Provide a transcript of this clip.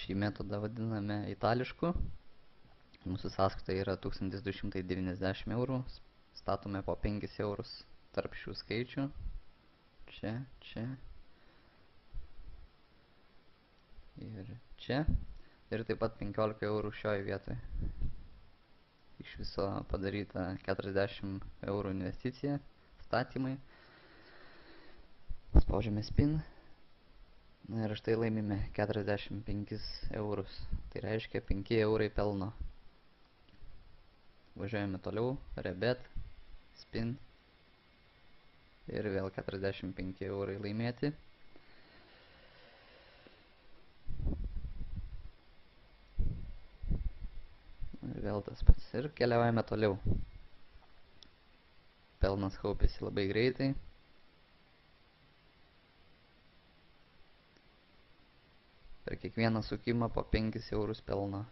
Šį metodą vadiname itališku. Mūsų sąskaita yra 1290 eurų. Statome po 5 eurus tarp šių skaičių. Čia, čia. Ir čia. Ir taip pat 15 eurų šioje vietoje. Iš viso padaryta 40 eurų investicija, statymai. Spaudžiame spin. Na ir štai laimime 45 eurus. Tai reiškia 5 eurai pelno. Važiuojame toliau, rebet, spin. Ir vėl 45 eurai laimėti. Ir vėl tas pats. Ir keliaujame toliau. Pelnas kaupėsi labai greitai. Per kiekvieną sukimą po 5 eurus pelno.